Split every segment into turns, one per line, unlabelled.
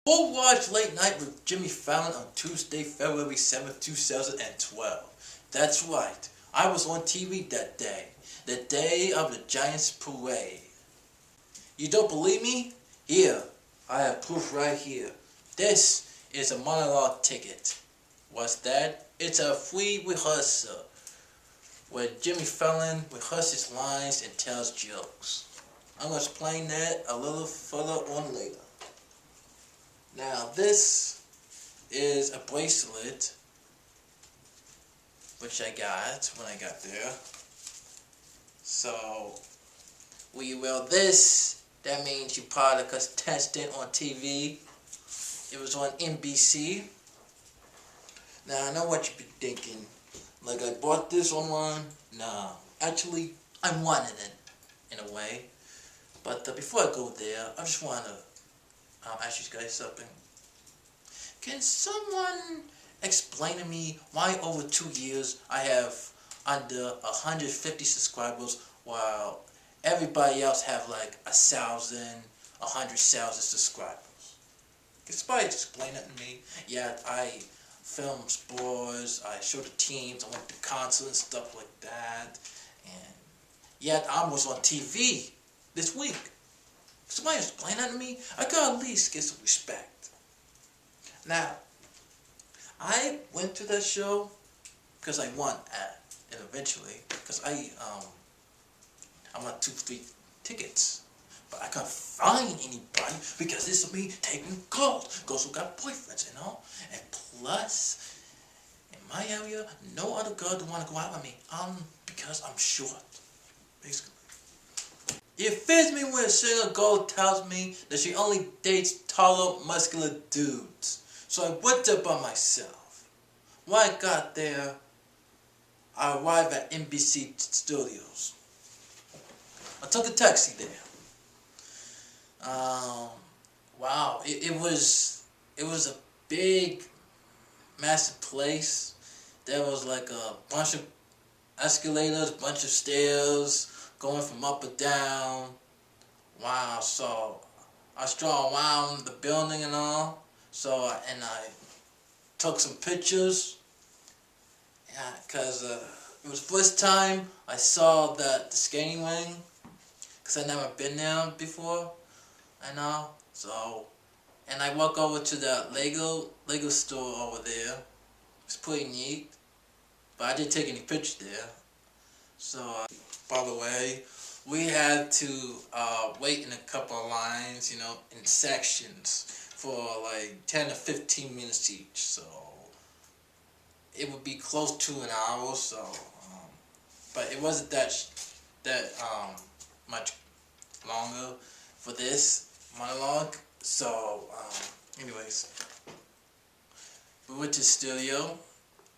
Go watch Late Night with Jimmy Fallon on Tuesday, February 7th, 2012. That's right. I was on TV that day. The day of the Giants parade. You don't believe me? Here, I have proof right here. This is a monologue ticket. What's that? It's a free rehearsal where Jimmy Fallon rehearses lines and tells jokes. I'm going to explain that a little further on later. Now this is a bracelet which I got when I got there. So when you wear this, that means you're part of a contestant on TV. It was on NBC. Now I know what you've been thinking. Like I bought this online? No. Actually, I wanted it in a way. But before I go there, I just want to ask you guys something. Can someone explain to me why over 2 years I have under 150 subscribers while everybody else have like 1,000, 100,000 subscribers? Can somebody explain that to me? Yeah, I film sports, I show the teams, I went to concerts and stuff like that, and yet I was on TV this week. Somebody explain that to me? I gotta at least get some respect. Now, I went to that show because I won and eventually, because I won 2 free tickets. But I couldn't find anybody because this is me taking calls. Girls who got boyfriends, you know? And plus, in my area, no other girl would want to go out with me. Because I'm short, basically. It fits me when a single girl tells me that she only dates taller, muscular dudes. So I went there by myself. When I got there, I arrived at NBC Studios. I took a taxi there. Wow, it was a big, massive place. There was like a bunch of escalators, bunch of stairs, going from up and down. Wow, so I strolled around the building and all. So, and I took some pictures. Yeah, because it was the first time I saw the skating ring. Because I'd never been there before. I know. So, and I walk over to the Lego store over there. It's pretty neat. But I didn't take any pictures there. So, by the way, we had to wait in a couple of lines, you know, in sections for like 10 to 15 minutes each. So, it would be close to an hour. So, but it wasn't that much longer for this monologue. So, anyways, we went to the studio.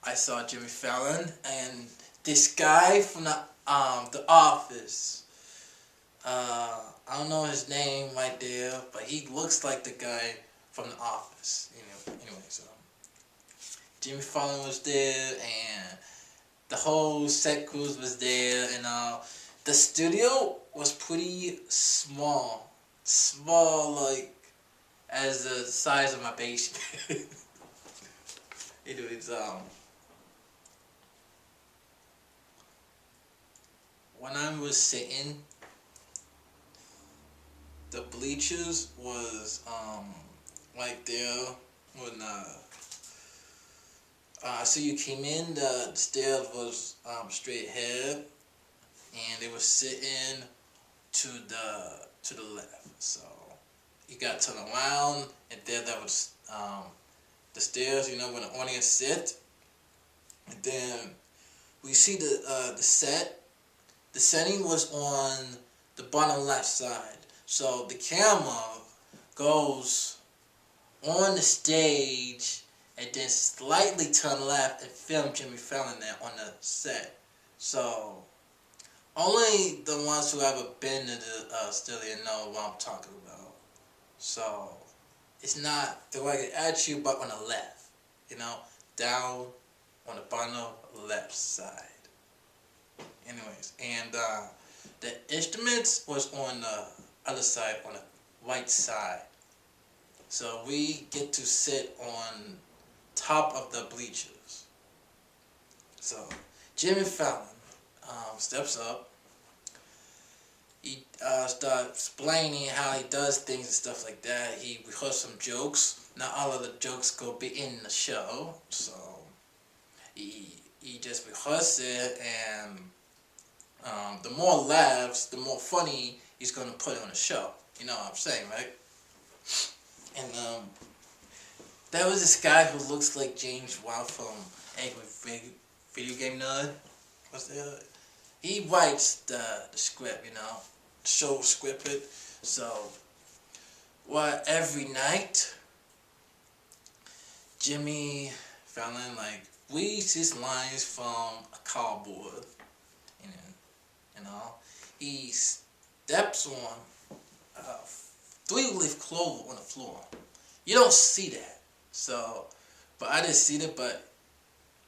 I saw Jimmy Fallon and this guy from the Office. I don't know his name right there, but he looks like the guy from the Office. You know, anyways, Jimmy Fallon was there, and the whole set crew was there, and the studio was pretty small, like as the size of my basement. Anyways, when I was sitting, the bleachers was right there when so you came in, the stairs was straight ahead, and they were sitting to the left. So you got to turn around, and there that was the stairs, you know, when the audience sit. And then we see the set. The setting was on the bottom left side. So the camera goes on the stage and then slightly turn left and film Jimmy Fallon there on the set. So only the ones who ever been to the studio know what I'm talking about. So it's not directed at you, but on the left, you know, down on the bottom left side. Anyways, and the instruments was on the other side, on the right side. So we get to sit on top of the bleachers. So Jimmy Fallon steps up. He starts explaining how he does things and stuff like that. He rehearsed some jokes. Not all of the jokes go be in the show, so he just rehearsed it, and the more laughs, the more funny he's gonna put on the show. You know what I'm saying, right? And there was this guy who looks like James Wild from Angry Video Game Nerd. What's that? He writes the script, you know, show scripted. So, every night, Jimmy Fallon like reads his lines from a cardboard, and you know, he steps on a three-leaf clover on the floor. You don't see that, so, but I didn't see that, but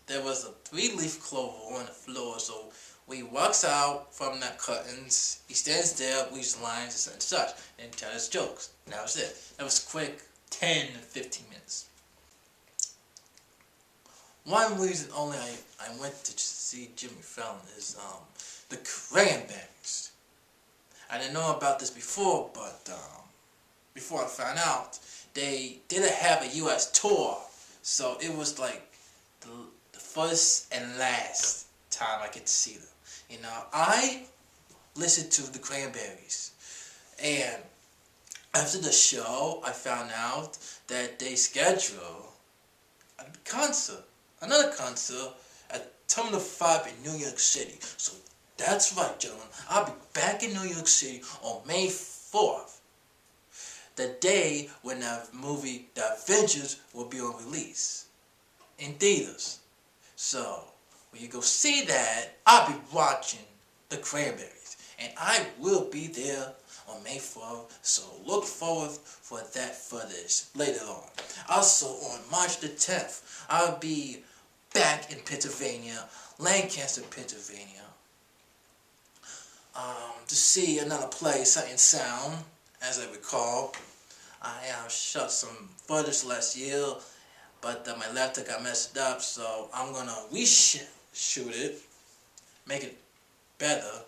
there was a three-leaf clover on the floor, so when he walks out from the curtains, he stands there, reads lines and such, and tells jokes. And that was it. That was quick, 10 to 15 minutes. One reason only I went to see Jimmy Fallon is the Cranberries. I didn't know about this before, but before I found out, they didn't have a U.S. tour, so it was like the first and last time I get to see them. You know, I listened to the Cranberries, and after the show, I found out that they scheduled a concert, another concert at Terminal 5 in New York City. So that's right, gentlemen. I'll be back in New York City on May 4th, the day when the movie The Avengers will be on release in theaters. So when you go see that, I'll be watching the Cranberries, and I will be there on May 4th, so look forward for that footage later on. Also on March the 10th, I'll be back in Pennsylvania, Lancaster, Pennsylvania, to see another play, Sight and Sound. As I recall, I shot some footage last year, but my laptop got messed up, so I'm gonna reshoot it, make it better.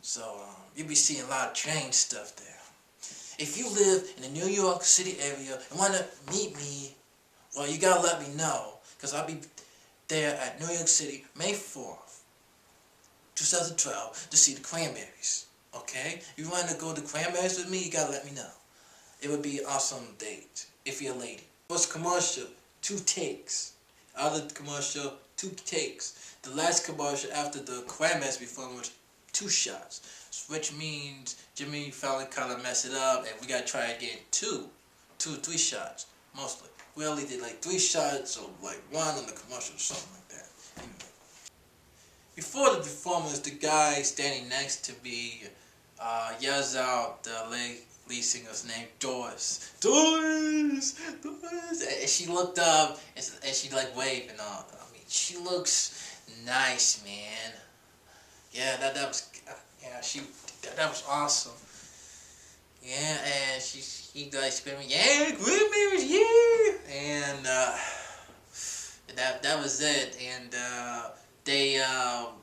So you'll be seeing a lot of train stuff there. If you live in the New York City area and want to meet me, well, you gotta let me know, because I'll be there at New York City May 4th, 2012, to see the Cranberries. Okay? If you want to go to Cranberries with me, you gotta let me know. It would be an awesome date if you're a lady. First commercial, 2 takes. Other commercial, 2 takes. The last commercial after the Cranberries performed was 2 shots, which means Jimmy Fallon kind of messed it up, and we gotta try again 2 or 3 shots, mostly. We only did like 3 shots, or like 1 on the commercial or something like that. Anyway. Before the performance, the guy standing next to me yells out the lead singer's name, Doris. Doris! Doris! And she looked up, and she like waved and all. I mean, she looks nice, man. Yeah, that was, yeah, that was awesome. Yeah, and he like screaming, yeah, Cranberries, yeah, and that was it. And they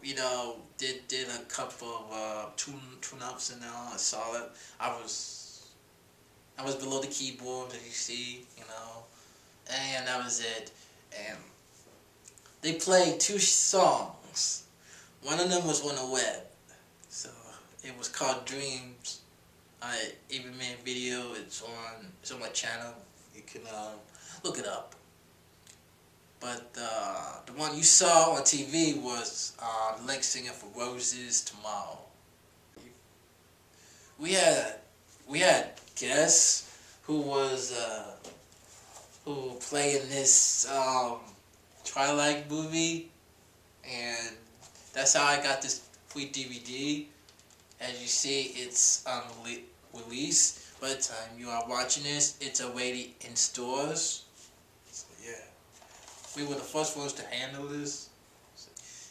you know did a couple of tune-ups and all. I saw it. I was below the keyboard, as you see, you know, and that was it. And they played 2 songs. One of them was on the web, so it was called Dreams. I even made a video. It's on my channel. You can look it up. But the one you saw on TV was Link singing for Roses Tomorrow. We had guests who played in this Twilight movie, and that's how I got this free DVD. As you see, it's on release. By the time you are watching this, it's already in stores. So yeah, we were the first ones to handle this.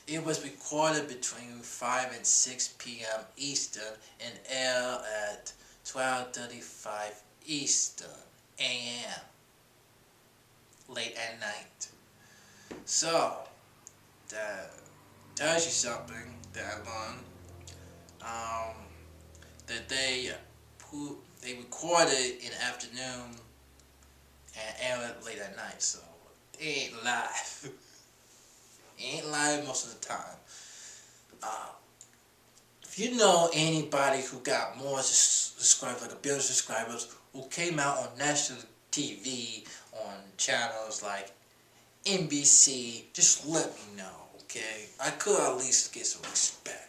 It was recorded between 5 and 6 p.m. Eastern and aired at 12:35 Eastern. a.m. late at night. So that tells you something that I learned. That they recorded in the afternoon and aired it late at night. So it ain't live. It ain't live most of the time. Uh, if you know anybody who got more subscribers, like 1 billion subscribers, who came out on national TV on channels like NBC, just let me know, okay? I could at least get some respect.